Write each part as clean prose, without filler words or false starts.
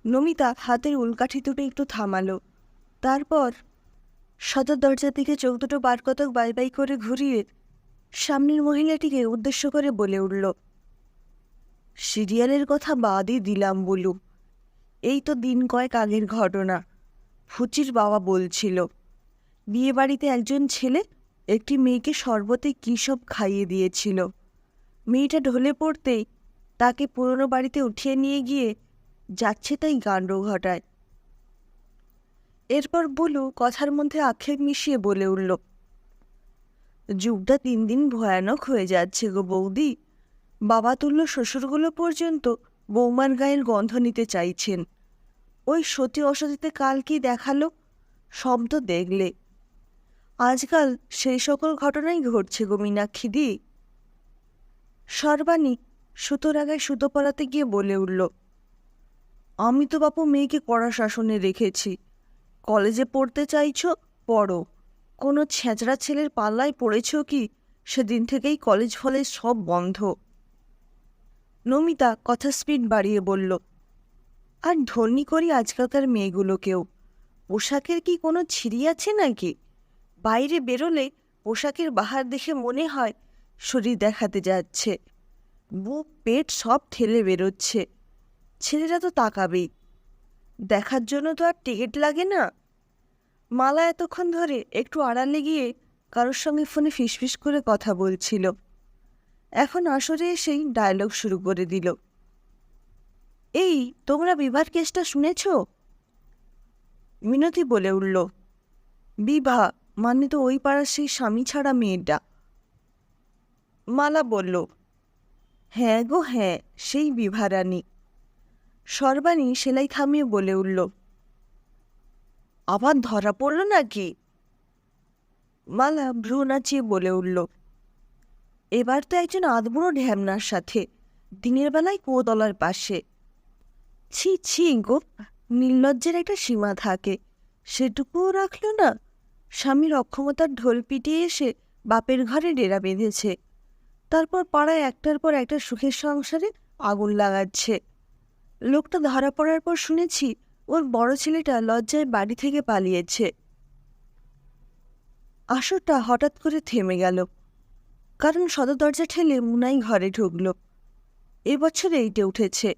নমিতা হাতের উল্কাঠি দুটো একটু থামালো। তারপর সদর দরজার দিকে চোখ দুটো বার কতক বাই বাই করে ঘুরিয়ে সামনের মহিলাটিকে উদ্দেশ্য করে বলে উঠল, সিরিয়ালের কথা বাদই দিলাম বলু, এই তো দিন কয়েক আগের ঘটনা। ফুচির বাবা বলছিল, বিয়ে বাড়িতে একজন ছেলে একটি মেয়েকে শরবতে কী সব খাইয়ে দিয়েছিল। মেয়েটা ঢলে পড়তেই তাকে পুরনো বাড়িতে উঠিয়ে নিয়ে গিয়ে যাচ্ছে তাই কাণ্ড ঘটায়। এরপর বলু কথার মধ্যে আক্ষেপ মিশিয়ে বলে উঠল, যুগটা দিন দিন ভয়ানক হয়ে যাচ্ছে গো বৌদি। বাবা তুল্য শ্বশুরগুলো পর্যন্ত বৌমার গায়ের গন্ধ নিতে চাইছেন। ওই সতী অসতীতে কাল কি দেখালো, সব তো দেখলে। আজকাল সেই সকল ঘটনাই ঘটছে গো মীনাক্ষীদি। সর্বাণী সুতোর আগায় সুতো পরাতে গিয়ে বলে উঠল, আমি তো বাপু মেয়েকে কড়া শাসনে রেখেছি। কলেজে পড়তে চাইছ, পড়ো। কোনো ছেঁচড়া ছেলের পাল্লায় পড়েছ কি সেদিন থেকেই কলেজ ফলেজ সব বন্ধ। নমিতা কথা স্পিড বাড়িয়ে বলল, আর ধর্নি করি আজকালকার মেয়েগুলোকেও। পোশাকের কি কোনো ছিঁড়ি আছে নাকি? বাইরে বেরোলে পোশাকের বাহার দেখে মনে হয় শরীর দেখাতে যাচ্ছে। বুক পেট সব ঠেলে বেরোচ্ছে। ছেলেরা তো তাকাবেই, দেখার জন্য তো আর টিকিট লাগে না। মালা এতক্ষণ ধরে একটু আড়ালে গিয়ে কারোর সঙ্গে ফোনে ফিসফিস করে কথা বলছিল। এখন আসরে এসেই ডায়লগ শুরু করে দিল, এই তোমরা বিভার কেসটা শুনেছ? মিনতি বলে উঠল, বিভা মানে তো ওই পাড়ার সেই স্বামী ছাড়া মেয়েটা। মালা বলল, হ্যাঁ গো হ্যাঁ, সেই বিভারানী। সর্বাণী সেলাই থামিয়ে বলে উঠল, আবার ধরা পড়ল নাকি? মালা ভ্রু নাচিয়ে বলে উঠল, এবার তো একজন আধবুড়ো ঢ্যামনার সাথে, দিনের বেলায় কুয়োতলার পাশে। ছি ছি গো, নির্লজ্জের একটা সীমা থাকে, সেটুকুও রাখল না। স্বামীর অক্ষমতার ঢোল পিটিয়ে এসে বাপের ঘরে ডেরা বেঁধেছে, তারপর পাড়ায় একটার পর একটা সুখের সংসারে আগুন লাগাচ্ছে। লোকটা ধরা পড়ার পর শুনেছি ওর বড় ছেলেটা লজ্জায় বাড়ি থেকে পালিয়েছে। আসরটা হঠাৎ করে থেমে গেল, কারণ সদর দরজা ঠেলে মুনাই ঘরে ঢুকল। এবছরে এইটে উঠেছে,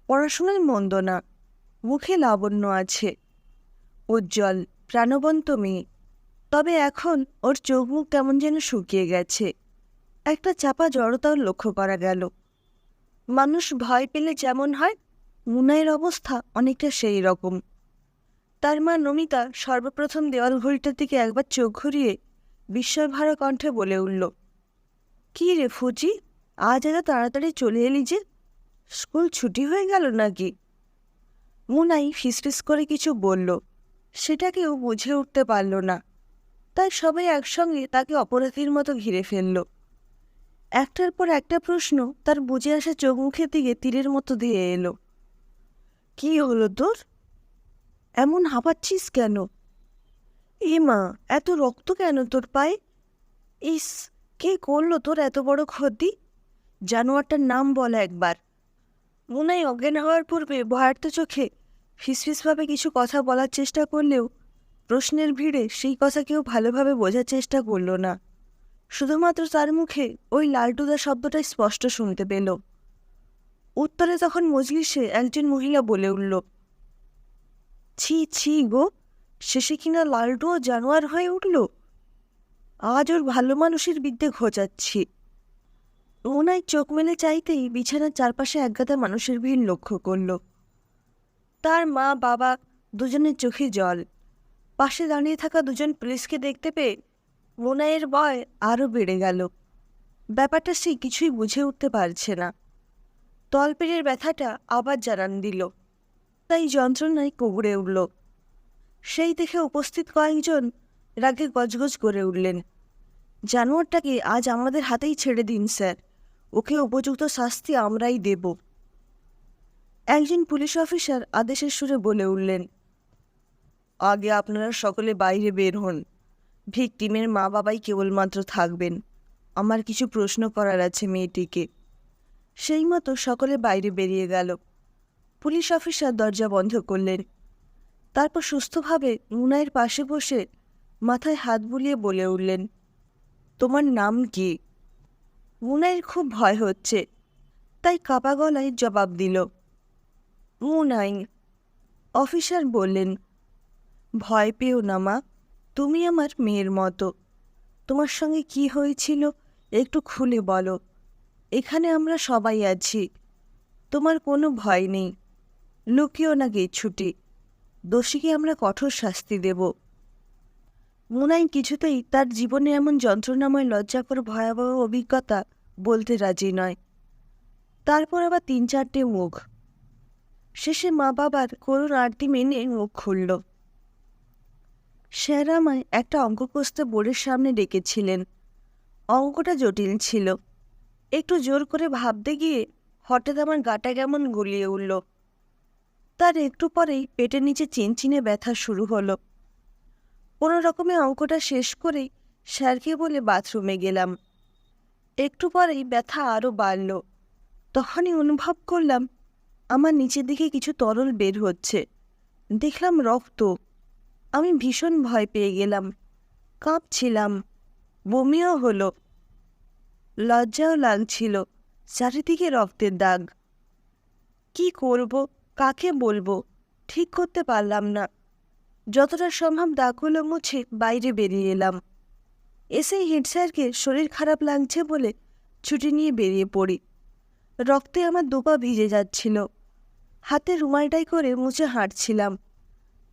পড়াশোনায় মন্দ না, মুখে লাবণ্য আছে, উজ্জ্বল প্রাণবন্ত মেয়ে। তবে এখন ওর চোখ মুখ কেমন যেন শুকিয়ে গেছে, একটা চাপা জড়তাও লক্ষ্য করা গেল। মানুষ ভয় পেলে যেমন হয়, মুনাইয়ের অবস্থা অনেকটা সেই রকম। তার মা নমিতা সর্বপ্রথম দেওয়াল ঘড়িটার দিকে একবার চোখ ঘুরিয়ে বিস্ময়ভরা কণ্ঠে বলে উঠল, কী রে ফুচি, আজ এত তাড়াতাড়ি চলে এলি যে? স্কুল ছুটি হয়ে গেল নাকি? মুনাই ফিসফিস করে কিছু বলল, সেটাকেও বুঝে উঠতে পারল না। তাই সবাই একসঙ্গে তাকে অপরাধীর মতো ঘিরে ফেলল। একটার পর একটা প্রশ্ন তার বুঝে আসা চোখ মুখের দিকে তীরের মতো দিয়ে এলো। কি হলো তোর? এমন হাঁপাচ্ছিস কেন? এ মা, এত রক্ত কেন তোর পায়ে? ইস, কে করলো তোর এত বড় ক্ষতি? জানোয়ারটার নাম বল একবার। মুনাই অজ্ঞান হওয়ার পূর্বে ভয়ার্ত চোখে ফিসফিসভাবে কিছু কথা বলার চেষ্টা করলেও প্রশ্নের ভিড়ে সেই কথা কেউ ভালোভাবে বোঝার চেষ্টা করল না। শুধুমাত্র তার মুখে ওই লালটুদা শব্দটাই স্পষ্ট শুনতে পেল। উত্তরে তখন মজলিসে একজন মহিলা বলে উঠল, ছি ছি গো, শেষে কিনা লালটুও জানোয়ার হয়ে উঠল। আজ ওর ভালো মানুষের বিদ্যে ঘোচাচ্ছি। মুনাই চোখ মেলে চাইতেই বিছানার চারপাশে একগাদা মানুষের ভিড় লক্ষ্য করল। তার মা বাবা দুজনের চোখে জল। পাশে দাঁড়িয়ে থাকা দুজন পুলিশকে দেখতে পেয়ে মুনাইয়ের ভয় আরও বেড়ে গেল। ব্যাপারটা সে কিছুই বুঝে উঠতে পারছে না। তলপেটের ব্যথাটা আবার জানান দিল, তাই যন্ত্রণায় কুবড়ে উঠল। সেই দেখে উপস্থিত কয়েকজন রাগে গজগজ করে উঠলেন, জানোয়ারটাকে আজ আমাদের হাতেই ছেড়ে দিন স্যার, ওকে উপযুক্ত শাস্তি আমরাই দেব। একজন পুলিশ অফিসার আদেশের সুরে বলে উঠলেন, আগে আপনারা সকলে বাইরে বের হন, ভিকটিমের মা বাবাই কেবলমাত্র থাকবেন। আমার কিছু প্রশ্ন করার আছে মেয়েটিকে। সেই মতো সকলে বাইরে বেরিয়ে গেল। পুলিশ অফিসার দরজা বন্ধ করলেন। তারপর সুস্থভাবে মুনাইয়ের পাশে বসে মাথায় হাত বুলিয়ে বলে উঠলেন, তোমার নাম কি? মুনাইয়ের খুব ভয় হচ্ছে, তাই কাপা গলায় জবাব দিল, মুনাই। অফিসার বললেন, ভয় পেও না মা, তুমি আমার মেয়ের মতো। তোমার সঙ্গে কি হয়েছিল একটু খুলে বলো, এখানে আমরা সবাই আছি, তোমার কোনো ভয় নেই। লুকিও না কিচ্ছুটি, দোষীকে আমরা কঠোর শাস্তি দেব। মুনাই কিছুতেই তার জীবনে এমন যন্ত্রণাময় লজ্জাকর ভয়াবহ অভিজ্ঞতা বলতে রাজি নয়। তারপর আবার ৩-৪টে মুখ, শেষে মা বাবার করুণ আরতি মেনে মুখ খুলল। স্যার আমায় একটা অঙ্ক কষতে বোর্ডের সামনে ডেকেছিলেন। অঙ্কটা জটিল ছিল। একটু জোর করে ভাবতে গিয়ে হঠাৎ আমার গাটা কেমন গুলিয়ে উঠল। তার একটু পরেই পেটের নিচে চিনচিনে ব্যথা শুরু হলো। কোনো রকমে অঙ্কটা শেষ করেই স্যারকে বলে বাথরুমে গেলাম। একটু পরেই ব্যথা আরও বাড়ল। তখনই অনুভব করলাম আমার নিচের দিকে কিছু তরল বের হচ্ছে। দেখলাম রক্ত। আমি ভীষণ ভয় পেয়ে গেলাম, কাঁপছিলাম, বমিও হলো, লজ্জাও লাগছিল। চারিদিকে রক্তের দাগ। কি করব, কাকে বলবো ঠিক করতে পারলাম না। যতটা সম্ভব দাগগুলো মুছে বাইরে বেরিয়ে এলাম। এসেই হেড স্যারকে শরীর খারাপ লাগছে বলে ছুটি নিয়ে বেরিয়ে পড়ি। রক্তে আমার দুপা ভিজে যাচ্ছিল। হাতে রুমালটাই করে মুছে হাঁটছিলাম।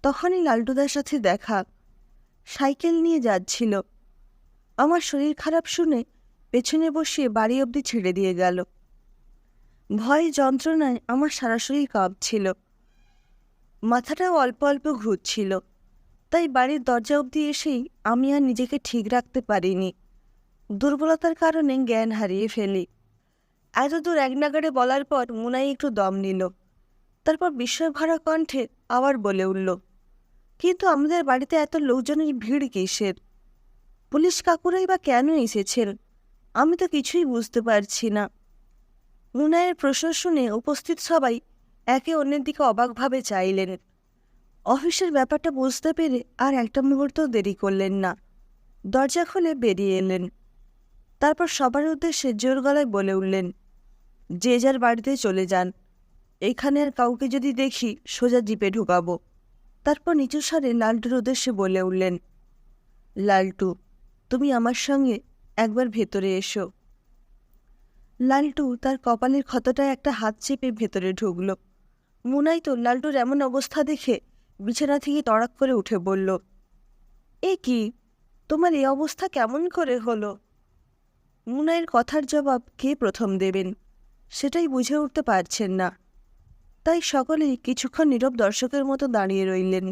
তখনই লালটুদার সাথে দেখা। সাইকেল নিয়ে যাচ্ছিল। আমার শরীর খারাপ শুনে পেছনে বসিয়ে বাড়ি অবধি ছেড়ে দিয়ে গেল। ভয় যন্ত্রণায় আমার সারা শরীর কাঁপছিল, মাথাটাও অল্প অল্প ঘুরছিল। তাই বাড়ির দরজা অবধি এসেই আমি আর নিজেকে ঠিক রাখতে পারিনি। দুর্বলতার কারণে জ্ঞান হারিয়ে ফেলি। এত দূর এক নাগাড়ে বলার পর মুনাই একটু দম নিল। তারপর বিস্ময় ভরা কণ্ঠে আবার বলে উঠল, কিন্তু আমাদের বাড়িতে এত লোকজনের ভিড় কিসের? পুলিশ কাকুরাই বা কেন এসেছেন? আমি তো কিছুই বুঝতে পারছি না। মুনাইয়ের প্রশ্ন শুনে উপস্থিত সবাই একে অন্যের দিকে অবাকভাবে চাইলেন। অফিসের ব্যাপারটা বুঝতে পেরে আর একটা মুহূর্ত দেরি করলেন না। দরজা খুলে বেরিয়ে এলেন। তারপর সবার উদ্দেশ্যে জোর গলায় বলে উঠলেন, যে যার বাড়িতে চলে যান। এখানে আর কাউকে যদি দেখি সোজা জিপে ঢুকাবো। তারপর নিচু স্বরে লালটুর উদ্দেশ্যে বলে উঠলেন, লালটু, তুমি আমার সঙ্গে একবার ভেতরে এসো। লালটু তার কপালের ক্ষতটায় একটা হাত চেপে ভেতরে ঢুকল। মুনাই তো লালটুর এমন অবস্থা দেখে বিছানা থেকে তড়াক করে উঠে বলল, এ কি, তোমার এই অবস্থা কেমন করে হলো? মুনাইয়ের কথার জবাব কে প্রথম দেবেন সেটাই বুঝে উঠতে পারছেন না। তাই সকলেই কিছুক্ষণ নীরব দর্শকের মতো দাঁড়িয়ে রইলেন।